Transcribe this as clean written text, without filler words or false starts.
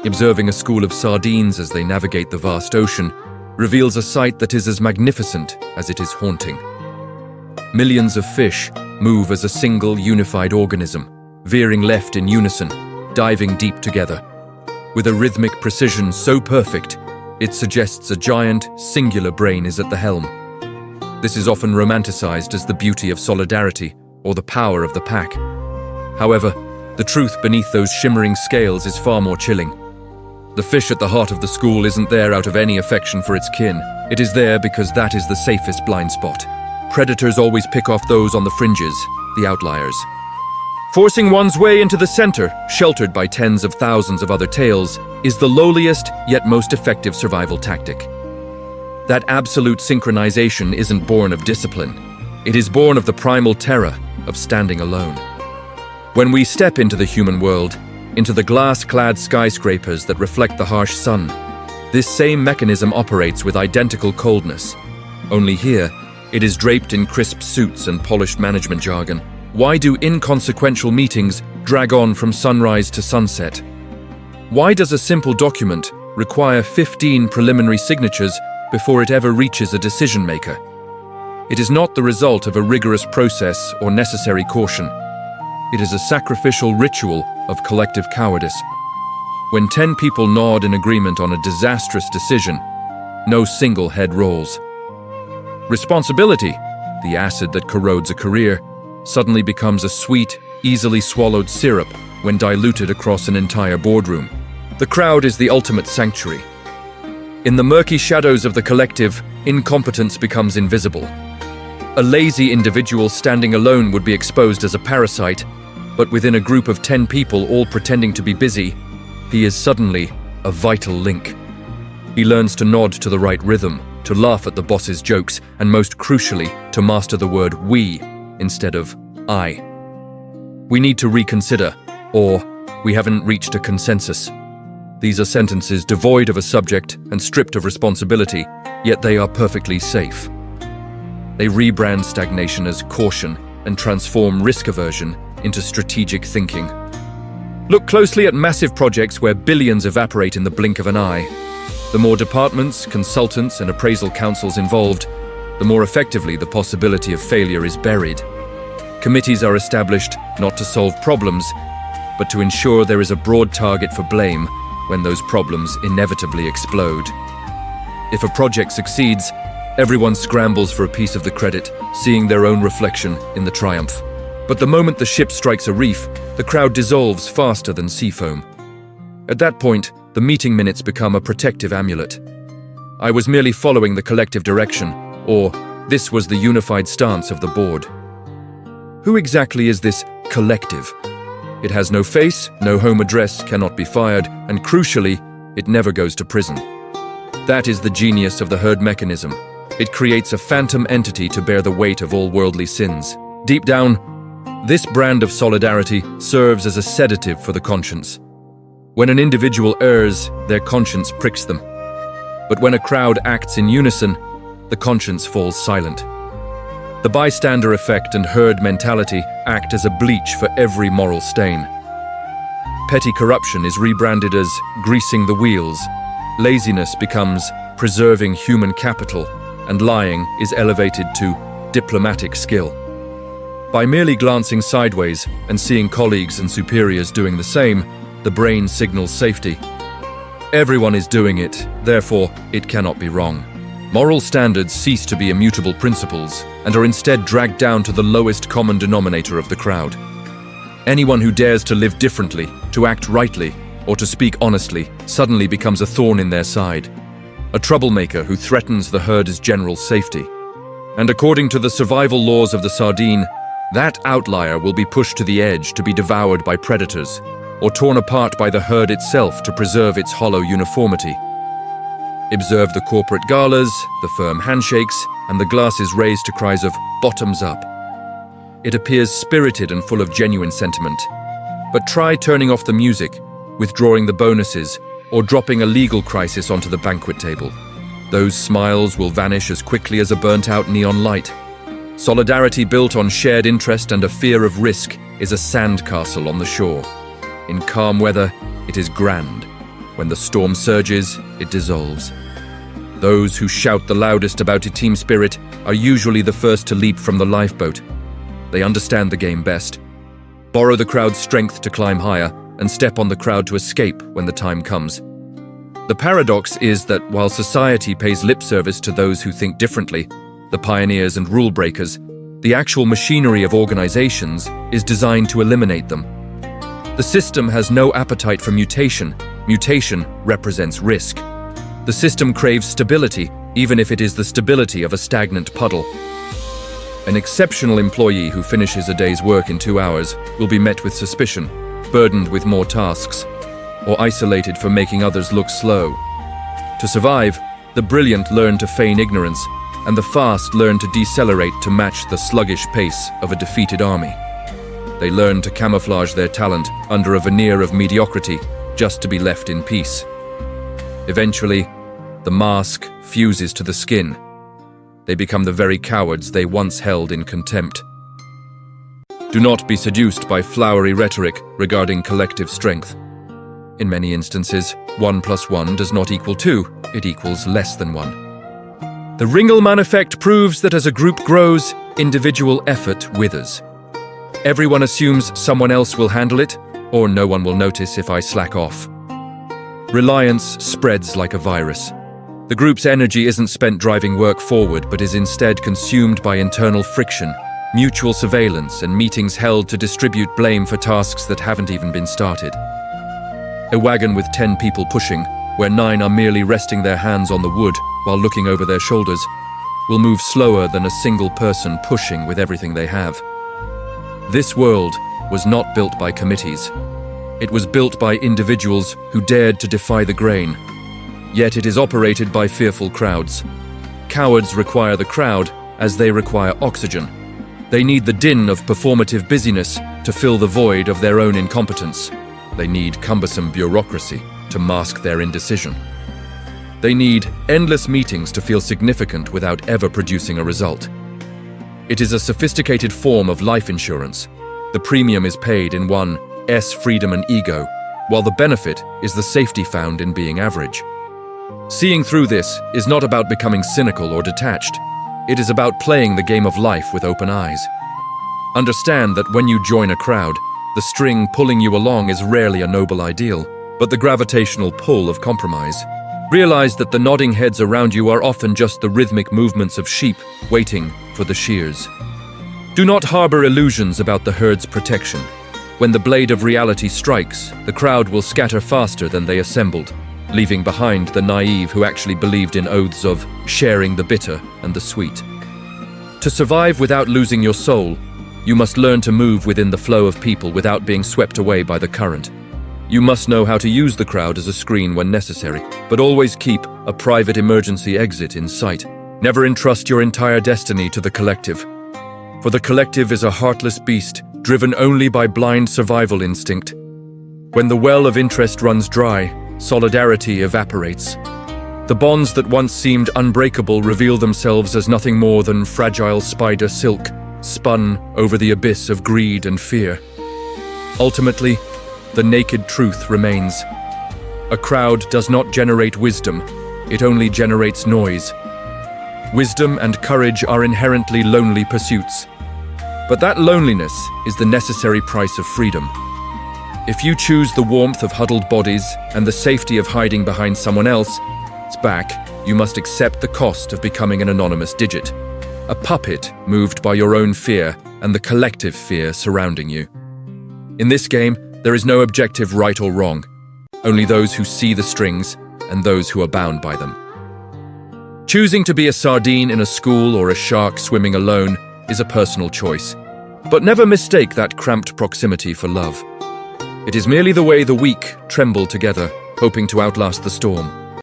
Observing a school of sardines as they navigate the vast ocean reveals a sight that is as magnificent as it is haunting. Millions of fish move as a single unified organism, veering left in unison, diving deep together. With a rhythmic precision so perfect, it suggests a giant, singular brain is at the helm. This is often romanticized as the beauty of solidarity or the power of the pack. However, the truth beneath those shimmering scales is far more chilling. The fish at the heart of the school isn't there out of any affection for its kin. It is there because that is the safest blind spot. Predators always pick off those on the fringes, the outliers. Forcing one's way into the center, sheltered by tens of thousands of other tails, is the lowliest yet most effective survival tactic. That absolute synchronization isn't born of discipline. It is born of the primal terror of standing alone. When we step into the human world, into the glass-clad skyscrapers that reflect the harsh sun, this same mechanism operates with identical coldness. Only here, it is draped in crisp suits and polished management jargon. Why do inconsequential meetings drag on from sunrise to sunset? Why does a simple document require 15 preliminary signatures before it ever reaches a decision maker? It is not the result of a rigorous process or necessary caution. It is a sacrificial ritual of collective cowardice. When 10 people nod in agreement on a disastrous decision, no single head rolls. Responsibility, the acid that corrodes a career, suddenly becomes a sweet, easily swallowed syrup when diluted across an entire boardroom. The crowd is the ultimate sanctuary. In the murky shadows of the collective, incompetence becomes invisible. A lazy individual standing alone would be exposed as a parasite, but within a group of 10 people all pretending to be busy, he is suddenly a vital link. He learns to nod to the right rhythm, to laugh at the boss's jokes, and most crucially, to master the word we instead of I. We need to reconsider, or we haven't reached a consensus. These are sentences devoid of a subject and stripped of responsibility, yet they are perfectly safe. They rebrand stagnation as caution and transform risk aversion into strategic thinking. Look closely at massive projects where billions evaporate in the blink of an eye. The more departments, consultants, and appraisal councils involved, the more effectively the possibility of failure is buried. Committees are established not to solve problems, but to ensure there is a broad target for blame when those problems inevitably explode. If a project succeeds, everyone scrambles for a piece of the credit, seeing their own reflection in the triumph. But the moment the ship strikes a reef, the crowd dissolves faster than sea foam. At that point, the meeting minutes become a protective amulet. I was merely following the collective direction, or this was the unified stance of the board. Who exactly is this collective? It has no face, no home address, cannot be fired, and crucially, it never goes to prison. That is the genius of the herd mechanism. It creates a phantom entity to bear the weight of all worldly sins. Deep down, this brand of solidarity serves as a sedative for the conscience. When an individual errs, their conscience pricks them. But when a crowd acts in unison, the conscience falls silent. The bystander effect and herd mentality act as a bleach for every moral stain. Petty corruption is rebranded as greasing the wheels. Laziness becomes preserving human capital, and lying is elevated to diplomatic skill. By merely glancing sideways and seeing colleagues and superiors doing the same, the brain signals safety. Everyone is doing it, therefore it cannot be wrong. Moral standards cease to be immutable principles and are instead dragged down to the lowest common denominator of the crowd. Anyone who dares to live differently, to act rightly, or to speak honestly suddenly becomes a thorn in their side, a troublemaker who threatens the herd's general safety. And according to the survival laws of the sardine, that outlier will be pushed to the edge to be devoured by predators, or torn apart by the herd itself to preserve its hollow uniformity. Observe the corporate galas, the firm handshakes, and the glasses raised to cries of "bottoms up." It appears spirited and full of genuine sentiment. But try turning off the music, withdrawing the bonuses, or dropping a legal crisis onto the banquet table. Those smiles will vanish as quickly as a burnt-out neon light. Solidarity built on shared interest and a fear of risk is a sandcastle on the shore. In calm weather, it is grand. When the storm surges, it dissolves. Those who shout the loudest about a team spirit are usually the first to leap from the lifeboat. They understand the game best, borrow the crowd's strength to climb higher, and step on the crowd to escape when the time comes. The paradox is that while society pays lip service to those who think differently, the pioneers and rule breakers, the actual machinery of organizations is designed to eliminate them. The system has no appetite for mutation. Mutation represents risk. The system craves stability, even if it is the stability of a stagnant puddle. An exceptional employee who finishes a day's work in 2 hours will be met with suspicion, burdened with more tasks, or isolated for making others look slow. To survive, the brilliant learn to feign ignorance, and the fast learn to decelerate to match the sluggish pace of a defeated army. They learn to camouflage their talent under a veneer of mediocrity just to be left in peace. Eventually, the mask fuses to the skin. They become the very cowards they once held in contempt. Do not be seduced by flowery rhetoric regarding collective strength. In many instances, 1 + 1 does not equal 2, it equals less than 1. The Ringelmann Effect proves that as a group grows, individual effort withers. Everyone assumes someone else will handle it, or no one will notice if I slack off. Reliance spreads like a virus. The group's energy isn't spent driving work forward, but is instead consumed by internal friction, mutual surveillance, and meetings held to distribute blame for tasks that haven't even been started. A wagon with 10 people pushing, where 9 are merely resting their hands on the wood while looking over their shoulders, will move slower than a single person pushing with everything they have. This world was not built by committees. It was built by individuals who dared to defy the grain. Yet it is operated by fearful crowds. Cowards require the crowd as they require oxygen. They need the din of performative busyness to fill the void of their own incompetence. They need cumbersome bureaucracy to mask their indecision. They need endless meetings to feel significant without ever producing a result. It is a sophisticated form of life insurance. The premium is paid in one's freedom and ego, while the benefit is the safety found in being average. Seeing through this is not about becoming cynical or detached. It is about playing the game of life with open eyes. Understand that when you join a crowd, the string pulling you along is rarely a noble ideal, but the gravitational pull of compromise. Realize that the nodding heads around you are often just the rhythmic movements of sheep waiting for the shears. Do not harbor illusions about the herd's protection. When the blade of reality strikes, the crowd will scatter faster than they assembled, leaving behind the naive who actually believed in oaths of sharing the bitter and the sweet. To survive without losing your soul, you must learn to move within the flow of people without being swept away by the current. You must know how to use the crowd as a screen when necessary, but always keep a private emergency exit in sight. Never entrust your entire destiny to the collective. For the collective is a heartless beast, driven only by blind survival instinct. When the well of interest runs dry, solidarity evaporates. The bonds that once seemed unbreakable reveal themselves as nothing more than fragile spider silk, spun over the abyss of greed and fear. Ultimately, the naked truth remains. A crowd does not generate wisdom, it only generates noise. Wisdom and courage are inherently lonely pursuits. But that loneliness is the necessary price of freedom. If you choose the warmth of huddled bodies and the safety of hiding behind someone else's back, you must accept the cost of becoming an anonymous digit, a puppet moved by your own fear and the collective fear surrounding you. In this game, there is no objective right or wrong, only those who see the strings and those who are bound by them. Choosing to be a sardine in a school or a shark swimming alone is a personal choice, but never mistake that cramped proximity for love. It is merely the way the weak tremble together, hoping to outlast the storm.